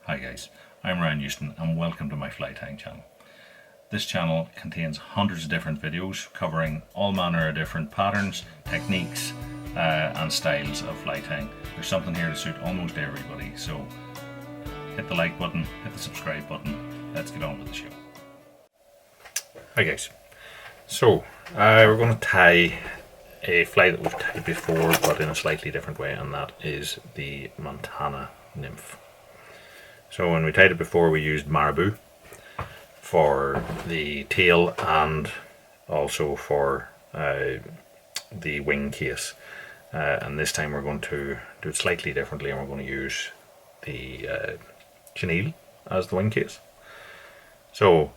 Hi guys, I'm Ryan Houston and welcome to my fly tying channel. This channel contains hundreds of different videos covering all manner of different patterns, techniques and styles of fly tying. There's something here to suit almost everybody, so hit the like button, hit the subscribe button, let's get on with the show. Hi guys, so we're going to tie a fly that we've tied before but in a slightly different way, and that is the Montana Nymph. So when we tied it before, we used marabou for the tail and also for the wing case, and this time we're going to do it slightly differently, and we're going to use the chenille as the wing case. So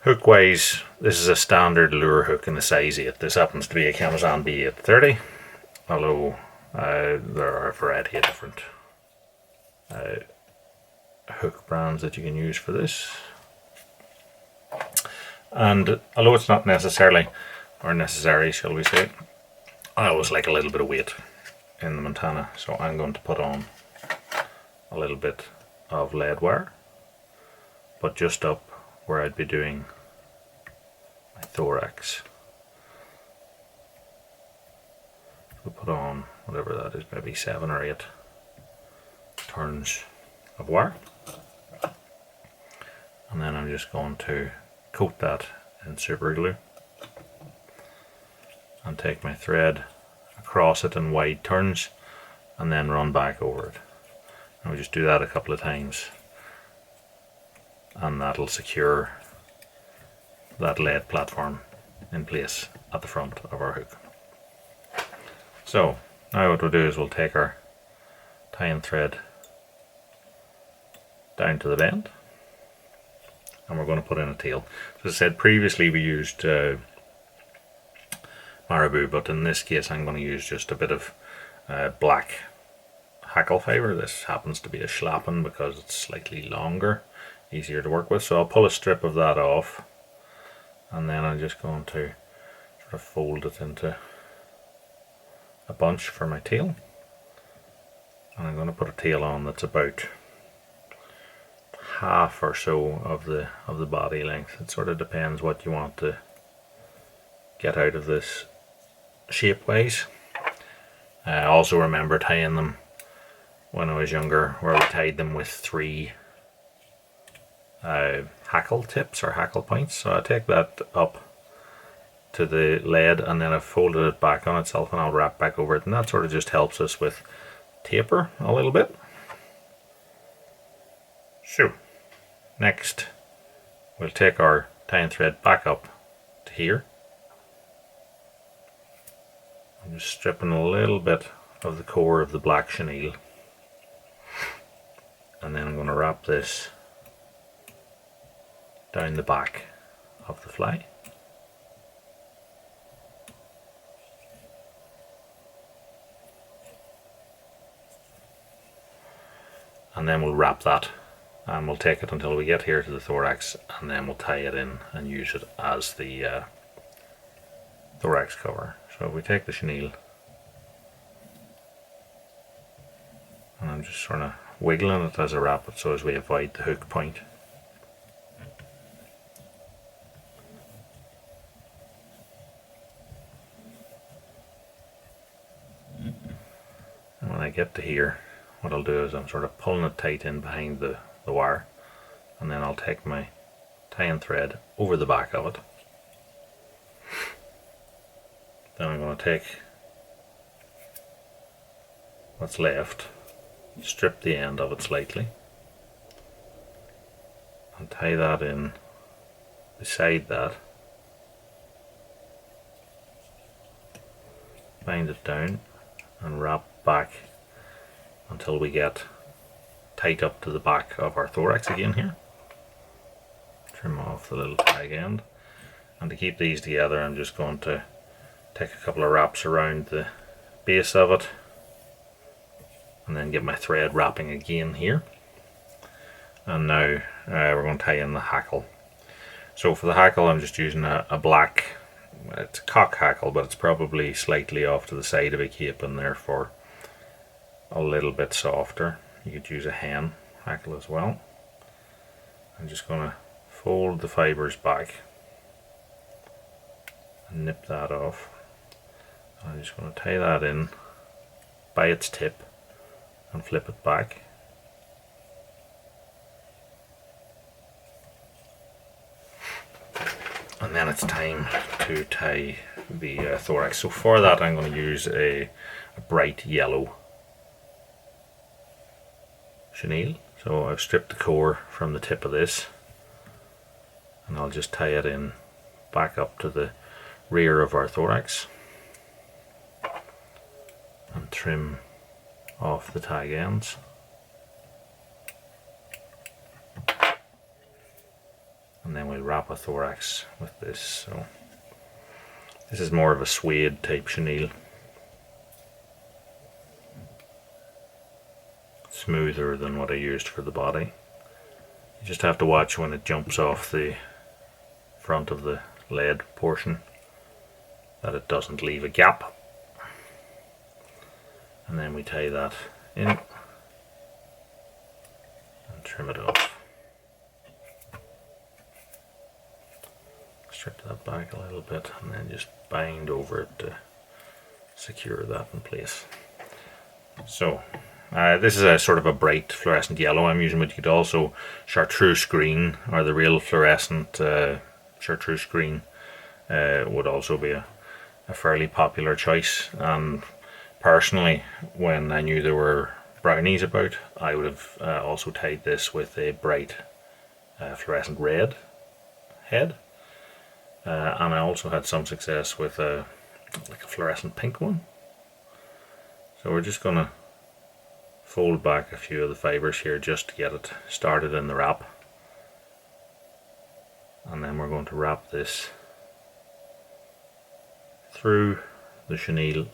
hook wise, this is a standard lure hook in the size 8. This happens to be a Camazon B830, although there are a variety of different hook brands that you can use for this. And although it's not necessary, shall we say, I always like a little bit of weight in the Montana, so I'm going to put on a little bit of lead wire, but just up where I'd be doing my thorax. We'll put on whatever that is, maybe 7 or 8 turns of wire, and then I'm just going to coat that in super glue and take my thread across it in wide turns and then run back over it. And we just do that a couple of times, and that'll secure that lead platform in place at the front of our hook. So now what we'll do is we'll take our tying thread down to the bend, and we're going to put in a tail. So as I said previously, we used marabou, but in this case I'm going to use just a bit of black hackle fibre. This happens to be a schlappen because it's slightly longer, easier to work with. So I'll pull a strip of that off, and then I'm just going to sort of fold it into a bunch for my tail, and I'm going to put a tail on that's about half or so of the body length. It sort of depends what you want to get out of this shape wise. I also remember tying them when I was younger, where we tied them with 3 hackle tips or hackle points. So I take that up to the lead, and then I've folded it back on itself, and I'll wrap back over it, and that sort of just helps us with taper a little bit. So next we'll take our tying thread back up to here. I'm just stripping a little bit of the core of the black chenille, and then I'm going to wrap this down the back of the fly. And then we'll wrap that, and we'll take it until we get here to the thorax, and then we'll tie it in and use it as the thorax cover. So we take the chenille, and I'm just sort of wiggling it as I wrap it so as we avoid the hook point. And when I get to here, what I'll do is I'm sort of pulling it tight in behind the wire, and then I'll take my tying thread over the back of it. Then I'm going to take what's left, strip the end of it slightly, and tie that in beside that, bind it down and wrap back until we get tight up to the back of our thorax again here. Trim off the little tag end, and to keep these together I'm just going to take a couple of wraps around the base of it, and then get my thread wrapping again here. And now we're going to tie in the hackle. So for the hackle I'm just using a black, it's a cock hackle, but it's probably slightly off to the side of a cape and therefore a little bit softer. You could use a hen hackle as well. I'm just going to fold the fibres back and nip that off. I'm just going to tie that in by its tip and flip it back. And then it's time to tie the thorax. So for that I'm going to use a bright yellow chenille. So I've stripped the core from the tip of this, and I'll just tie it in back up to the rear of our thorax and trim off the tag ends. And then we'll wrap a thorax with this. So this is more of a suede type chenille, smoother than what I used for the body. You just have to watch when it jumps off the front of the lead portion that it doesn't leave a gap. And then we tie that in and trim it off. Strip that back a little bit and then just bind over it to secure that in place. So this is a sort of a bright fluorescent yellow I'm using, but you could also chartreuse green, or the real fluorescent chartreuse green would also be a fairly popular choice. And personally, when I knew there were brownies about, I would have also tied this with a bright fluorescent red head. And I also had some success with like a fluorescent pink one. So we're just going to fold back a few of the fibres here just to get it started in the wrap. And then we're going to wrap this through the chenille.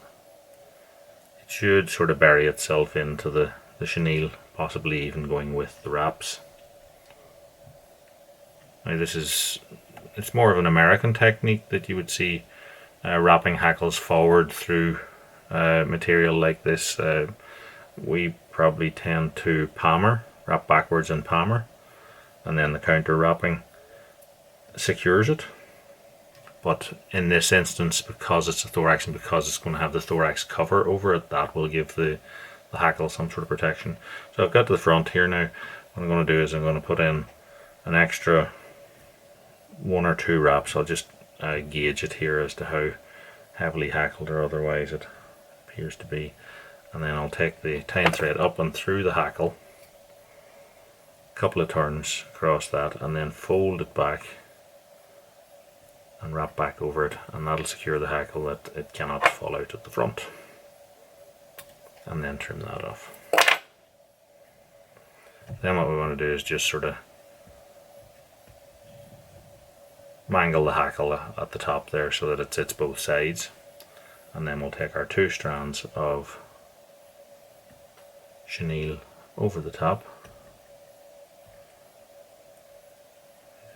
It should sort of bury itself into the chenille, possibly even going with the wraps. Now it's more of an American technique that you would see wrapping hackles forward through material like this. We probably tend to palmer, wrap backwards and palmer, and then the counter wrapping secures it. But in this instance, because it's a thorax and because it's going to have the thorax cover over it, that will give the hackle some sort of protection. So I've got to the front here now. What I'm going to do is I'm going to put in an extra 1 or 2 wraps. I'll just gauge it here as to how heavily hackled or otherwise it appears to be. And then I'll take the tying thread up and through the hackle, a couple of turns across that, and then fold it back and wrap back over it, and that'll secure the hackle that it cannot fall out at the front. And then trim that off. Then what we want to do is just sort of mangle the hackle at the top there so that it sits both sides, and then we'll take our 2 strands of chenille over the top,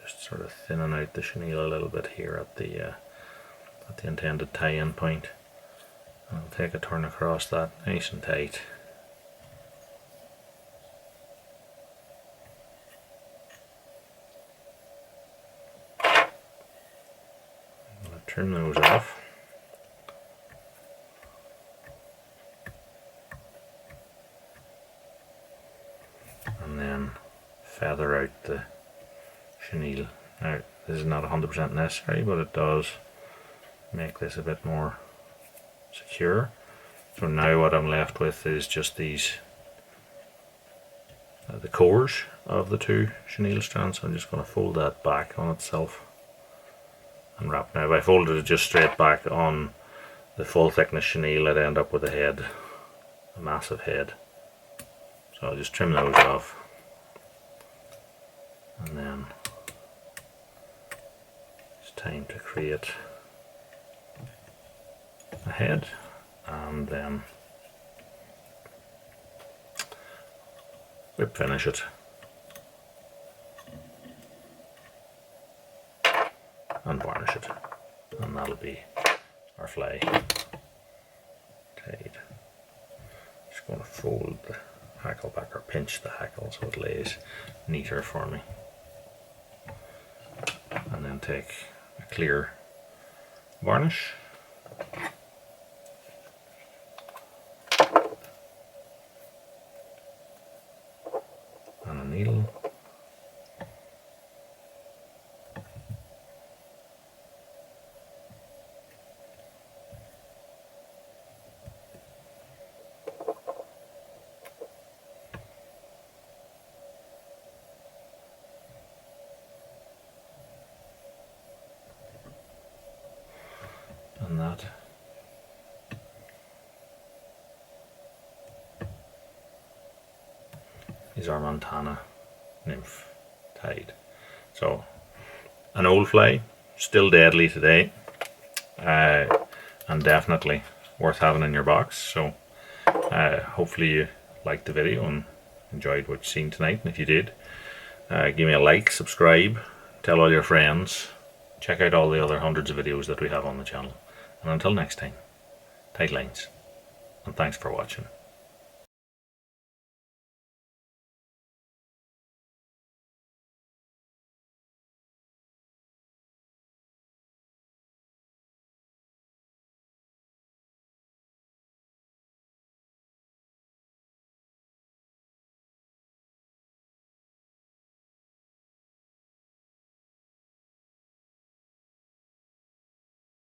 just sort of thinning out the chenille a little bit here at the intended tie-in point. And I'll take a turn across that nice and tight. Trim those off. And then feather out the chenille. Now this is not 100% necessary, but it does make this a bit more secure. So now what I'm left with is just these the cores of the 2 chenille strands. So I'm just going to fold that back on itself and wrap. Now if I folded it just straight back on the full thickness chenille, I'd end up with a head, a massive head. So I'll just trim those off, and then it's time to create a head, and then whip finish it and varnish it, and that'll be our fly tied. Just going to fold the hackle back, or pinch the hackle so it lays neater for me. And then take a clear varnish. And a needle. And that is our Montana Nymph tied. So an old fly, still deadly today, and definitely worth having in your box. So hopefully you liked the video and enjoyed what you've seen tonight, and if you did, give me a like, subscribe, tell all your friends, check out all the other hundreds of videos that we have on the channel. And until next time, tight lines, and thanks for watching.